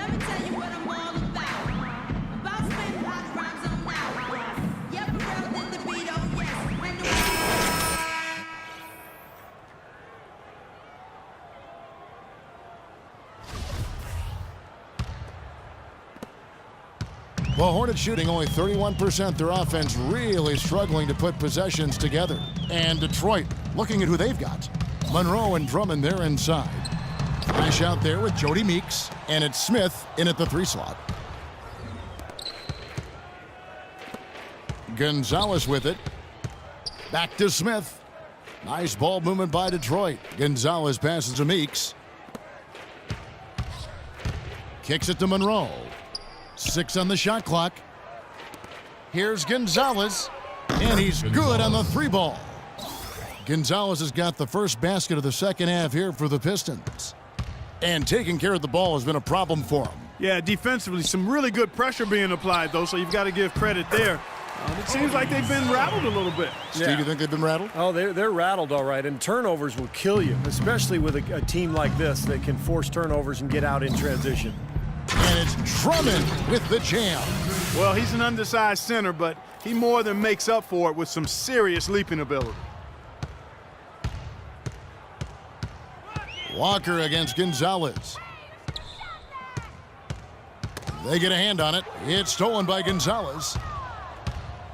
Let me tell you what I'm all about. About spitting hot rhymes on now. Yeah, Pharrell did the beat, oh yes. When do Well, Hornets shooting only 31%. Their offense really struggling to put possessions together. And Detroit looking at who they've got. Monroe and Drummond there inside. Flash out there with Jody Meeks. And it's Smith in at the 3 slot. Gonzalez with it. Back to Smith. Nice ball movement by Detroit. Gonzalez passes to Meeks. Kicks it to Monroe. 6 on the shot clock. Here's Gonzalez. And he's good on the 3 ball. Gonzalez has got the first basket of the second half here for the Pistons. And taking care of the ball has been a problem for him. Yeah, defensively, some really good pressure being applied, though, so you've got to give credit there. It seems like they've been rattled a little bit. Steve, you think they've been rattled? Oh, they're rattled all right, and turnovers will kill you, especially with a team like this that can force turnovers and get out in transition. And it's Drummond with the jam. Well, he's an undersized center, but he more than makes up for it with some serious leaping ability. Walker against Gonzalez. They get a hand on it. It's stolen by Gonzalez.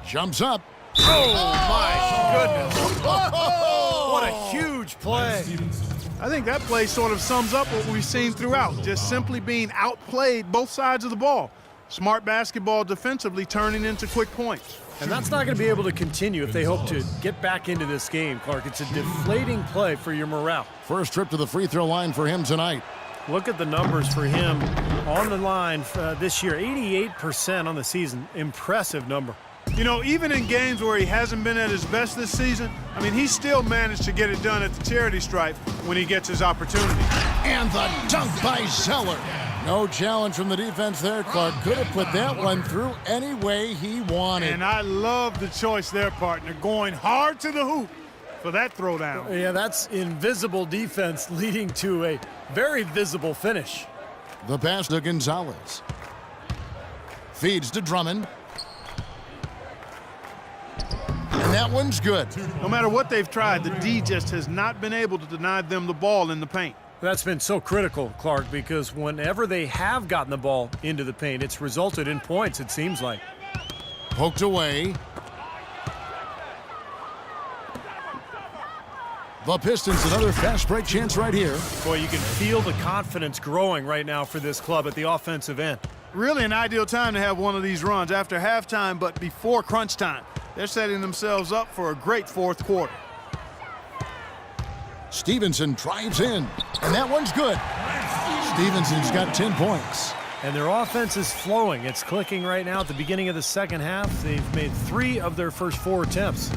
Jumps up. Oh, my goodness. What a huge play. I think that play sort of sums up what we've seen throughout, just simply being outplayed both sides of the ball. Smart basketball defensively turning into quick points. And that's not going to be able to continue if they hope to get back into this game, Clark. It's a deflating play for your morale. First trip to the free throw line for him tonight. Look at the numbers for him on the line this year. 88% on the season. Impressive number. You know, even in games where he hasn't been at his best this season, I mean, he still managed to get it done at the charity stripe when he gets his opportunity. And the dunk by Zeller. No challenge from the defense there, Clark. Could have put that one through any way he wanted. And I love the choice there, partner, going hard to the hoop for that throwdown. Yeah, that's invisible defense leading to a very visible finish. The pass to Gonzalez. Feeds to Drummond. And that one's good. No matter what they've tried, the D just has not been able to deny them the ball in the paint. That's been so critical, Clark, because whenever they have gotten the ball into the paint, it's resulted in points, it seems like. Poked away. The Pistons, another fast break chance right here. Boy, you can feel the confidence growing right now for this club at the offensive end. Really an ideal time to have one of these runs after halftime, but before crunch time. They're setting themselves up for a great fourth quarter. Stevenson drives in, and that one's good. Stevenson's got 10 points. And their offense is flowing. It's clicking right now at the beginning of the second half. They've made 3 of their first 4 attempts.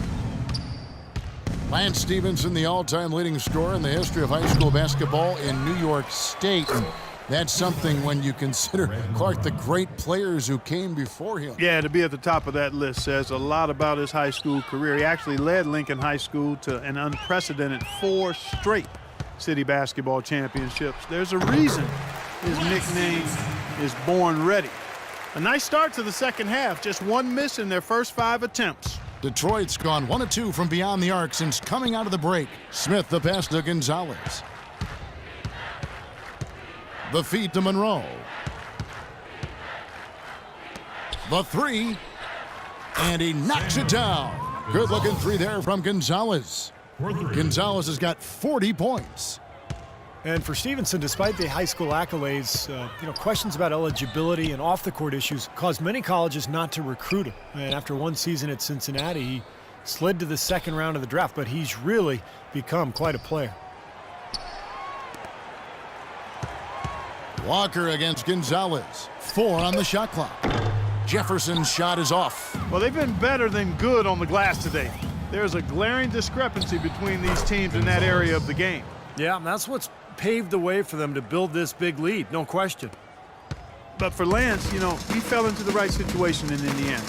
Lance Stevenson, the all-time leading scorer in the history of high school basketball in New York State. And that's something when you consider, Clark, the great players who came before him. Yeah, to be at the top of that list says a lot about his high school career. He actually led Lincoln High School to an unprecedented 4 straight city basketball championships. There's a reason his nickname is Born Ready. A nice start to the second half, just 1 miss in their first 5 attempts. Detroit's gone 1 of 2 from beyond the arc since coming out of the break. Smith the pass to Gonzalez. The feed to Monroe. The 3. And he knocks it down. Good looking 3 there from Gonzalez. Gonzalez has got 40 points. And for Stevenson, despite the high school accolades, questions about eligibility and off-the-court issues caused many colleges not to recruit him. And after 1 season at Cincinnati, he slid to the second round of the draft, but he's really become quite a player. Walker against Gonzalez. 4 on the shot clock. Jefferson's shot is off. Well, they've been better than good on the glass today. There's a glaring discrepancy between these teams in that area of the game. Yeah, that's what's paved the way for them to build this big lead, no question. But for Lance, he fell into the right situation in Indiana.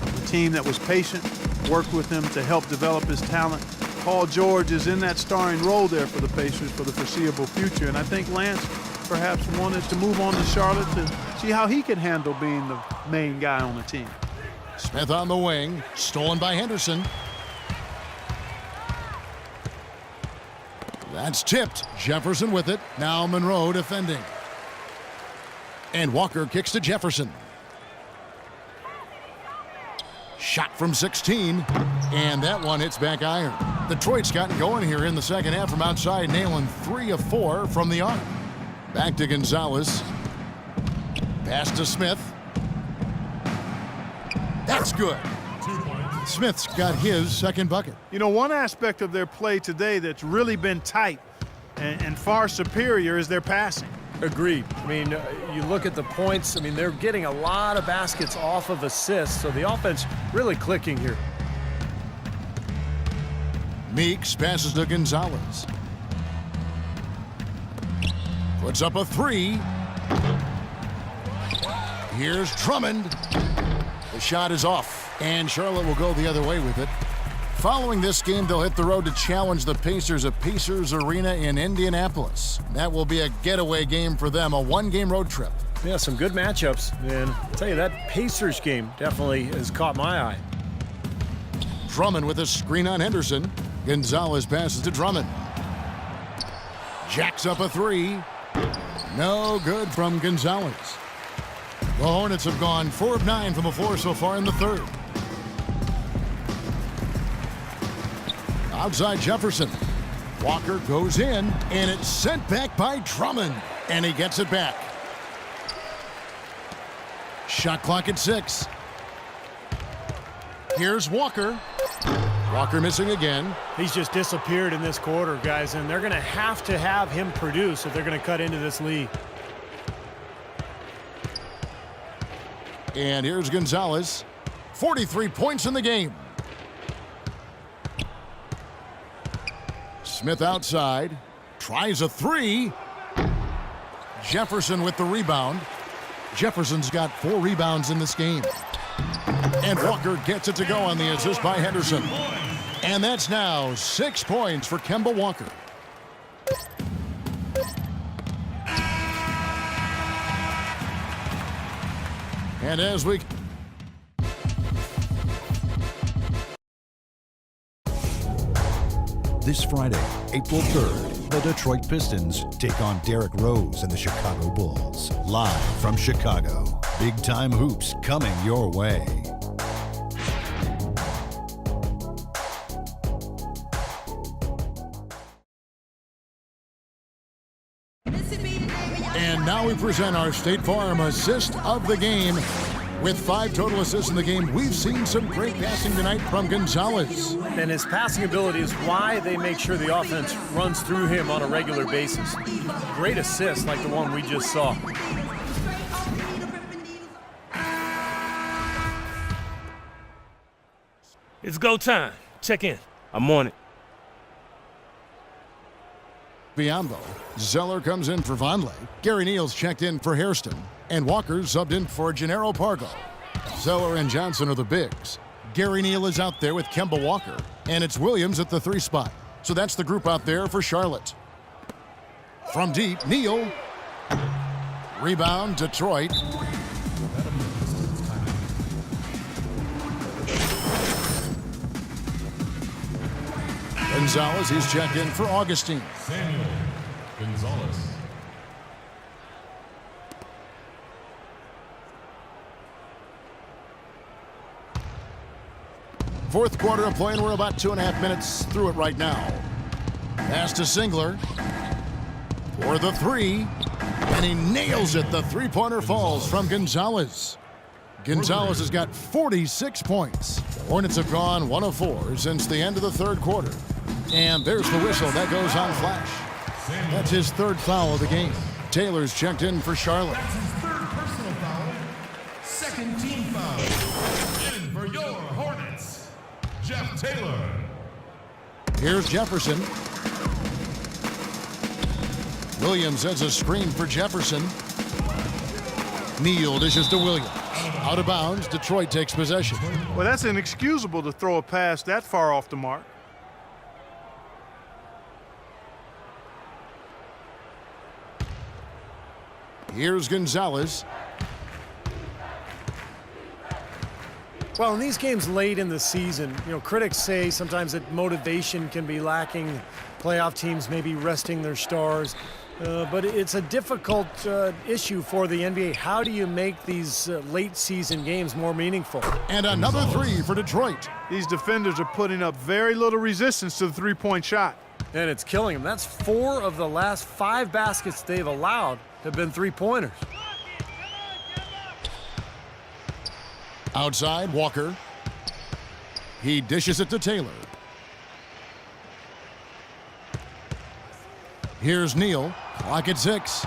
A team that was patient, worked with him to help develop his talent. Paul George is in that starring role there for the Pacers for the foreseeable future, and I think Lance perhaps wanted to move on to Charlotte to see how he could handle being the main guy on the team. Smith on the wing, stolen by Henderson. That's tipped. Jefferson with it. Now Monroe defending. And Walker kicks to Jefferson. Shot from 16. And that one hits back iron. Detroit's gotten going here in the second half from outside, nailing 3 of 4 from the arc. Back to Gonzalez. Pass to Smith. That's good. Smith's got his second bucket. You know, one aspect of their play today that's really been tight and far superior is their passing. Agreed. I mean, you look at the points. I mean, they're getting a lot of baskets off of assists, so the offense really clicking here. Meeks passes to Gonzalez. Puts up a 3. Here's Drummond. The shot is off, and Charlotte will go the other way with it. Following this game, they'll hit the road to challenge the Pacers at Pacers Arena in Indianapolis. That will be a getaway game for them, a one-game road trip. Yeah, some good matchups, and I'll tell you, that Pacers game definitely has caught my eye. Drummond with a screen on Henderson. Gonzalez passes to Drummond. Jacks up a 3. No good from Gonzalez. The Hornets have gone 4 of 9 from the floor so far in the third. Outside Jefferson. Walker goes in, and it's sent back by Drummond. And he gets it back. Shot clock at 6. Here's Walker. Walker missing again. He's just disappeared in this quarter, guys, and they're going to have him produce if they're going to cut into this lead. And here's Gonzalez. 43 points in the game. Smith outside. Tries a 3. Jefferson with the rebound. Jefferson's got 4 rebounds in this game. And Walker gets it to go on the assist by Henderson. And that's now 6 points for Kemba Walker. And as we... This Friday, April 3rd, the Detroit Pistons take on Derrick Rose and the Chicago Bulls. Live from Chicago. Big time hoops coming your way. And now we present our State Farm assist of the game. With 5 total assists in the game, we've seen some great passing tonight from Gonzalez. And his passing ability is why they make sure the offense runs through him on a regular basis. Great assist like the one we just saw. It's go time. Check in. I'm on it. Biombo. Zeller comes in for Vonleh. Gary Neal's checked in for Hairston. And Walker subbed in for Gennaro Pargo. Zeller and Johnson are the bigs. Gary Neal is out there with Kemba Walker. And it's Williams at the 3 spot. So that's the group out there for Charlotte. From deep, Neal. Rebound, Detroit. Gonzalez, he's checked in for Augustine. Samuel Gonzalez. Fourth quarter of play, and we're about 2.5 minutes through it right now. Pass to Singler for the 3, and he nails it. The three-pointer falls from Gonzalez. Gonzalez has got 46 points. The Hornets have gone 1 of 4 since the end of the third quarter. And there's the whistle. That goes on Flash. That's his 3rd foul of the game. Taylor's checked in for Charlotte. That's his 3rd personal foul. 2nd team foul. In for your Hornets, Jeff Taylor. Here's Jefferson. Williams has a screen for Jefferson. Neal dishes to Williams. Out of bounds, Detroit takes possession. Well, that's inexcusable to throw a pass that far off the mark. Here's Gonzalez. Well, in these games late in the season, critics say sometimes that motivation can be lacking. Playoff teams may be resting their stars. But it's a difficult issue for the NBA. How do you make these late season games more meaningful? And another three for Detroit. These defenders are putting up very little resistance to the three-point shot. And it's killing them. That's 4 of the last 5 baskets they've allowed have been three-pointers. Outside, Walker. He dishes it to Taylor. Here's Neal. Clock at 6.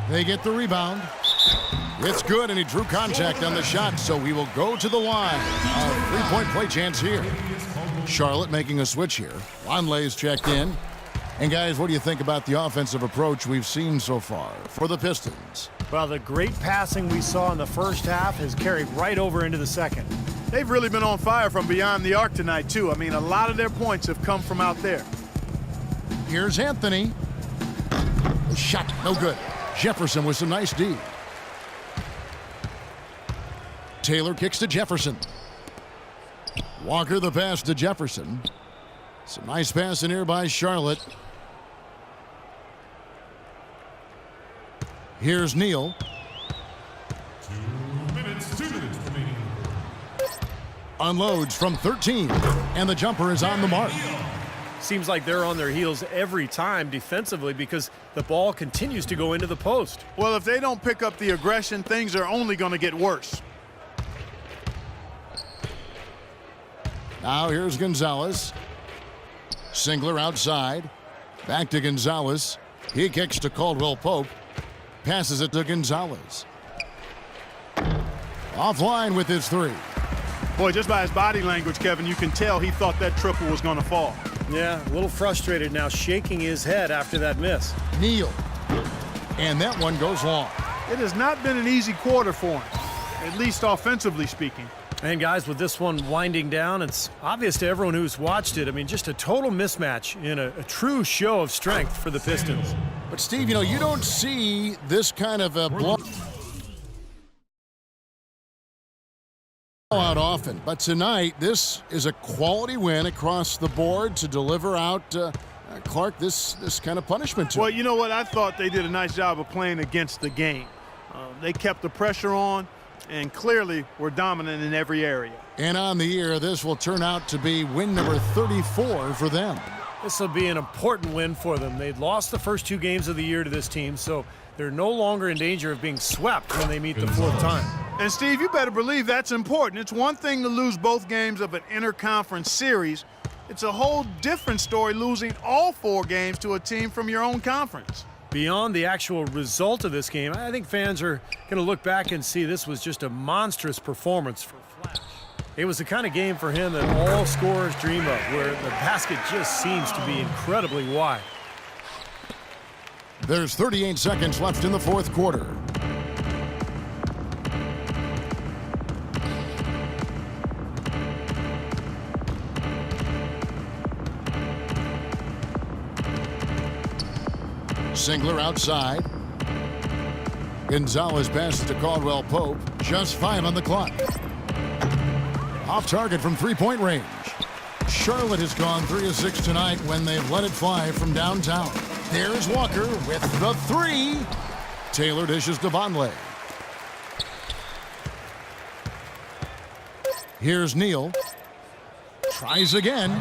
They get the rebound. It's good, and he drew contact on the shot, so he will go to the line. A three-point play chance here. Charlotte making a switch here. Longley's checked in. And guys, what do you think about the offensive approach we've seen so far for the Pistons? Well, the great passing we saw in the first half has carried right over into the second. They've really been on fire from beyond the arc tonight, too. I mean, a lot of their points have come from out there. Here's Anthony. Shot, no good. Jefferson with some nice D. Taylor kicks to Jefferson. Walker the pass to Jefferson. Some nice pass in here by Charlotte. Here's Neal. 2 minutes remaining. Unloads from 13, and the jumper is on the mark. Seems like they're on their heels every time defensively because the ball continues to go into the post. Well, if they don't pick up the aggression, things are only going to get worse. Now here's Gonzalez. Singler outside. Back to Gonzalez. He kicks to Caldwell Pope. Passes it to Gonzalez. Offline with his three. Boy, just by his body language, Kevin, you can tell he thought that triple was going to fall. Yeah, a little frustrated now, shaking his head after that miss. Neal. And that one goes long. It has not been an easy quarter for him, at least offensively speaking. And guys, with this one winding down, it's obvious to everyone who's watched it. I mean, just a total mismatch in a true show of strength for the Pistons. But Steve, you don't see this kind of a blowout often. But tonight, this is a quality win across the board to deliver out Clark this kind of punishment to Well, him. you know what? I thought they did a nice job of playing against the game. They kept the pressure on and clearly were dominant in every area. And on the year, this will turn out to be win number 34 for them. This will be an important win for them. They'd lost the first 2 games of the year to this team, so they're no longer in danger of being swept when they meet the 4th time. And Steve, you better believe that's important. It's one thing to lose both games of an interconference series. It's a whole different story losing all 4 games to a team from your own conference. Beyond the actual result of this game, I think fans are going to look back and see this was just a monstrous performance for Flash. It was the kind of game for him that all scorers dream of, where the basket just seems to be incredibly wide. There's 38 seconds left in the 4th quarter. Singler outside. Gonzalez passes to Caldwell Pope. Just 5 on the clock. Off target from three-point range. Charlotte has gone 3 of 6 tonight when they've let it fly from downtown. There's Walker with the 3. Taylor dishes to Vonleh. Here's Neal. Tries again.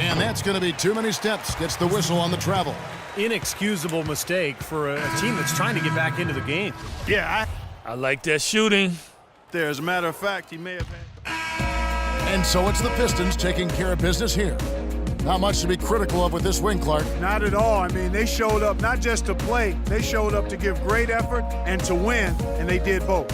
And that's going to be too many steps. Gets the whistle on the travel. Inexcusable mistake for a team that's trying to get back into the game. Yeah, I like that shooting. as a matter of fact, he may have had. And so it's the Pistons taking care of business here. Not much to be critical of with this win, Clark. Not at all. I mean, they showed up not just to play, they showed up to give great effort and to win, and they did both.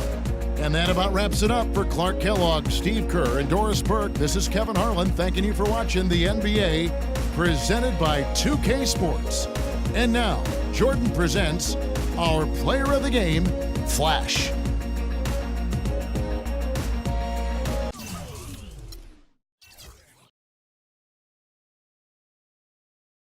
And that about wraps it up for Clark Kellogg, Steve Kerr, and Doris Burke. This is Kevin Harlan thanking you for watching the NBA, presented by 2K Sports. And now, Jordan presents our player of the game, Flash.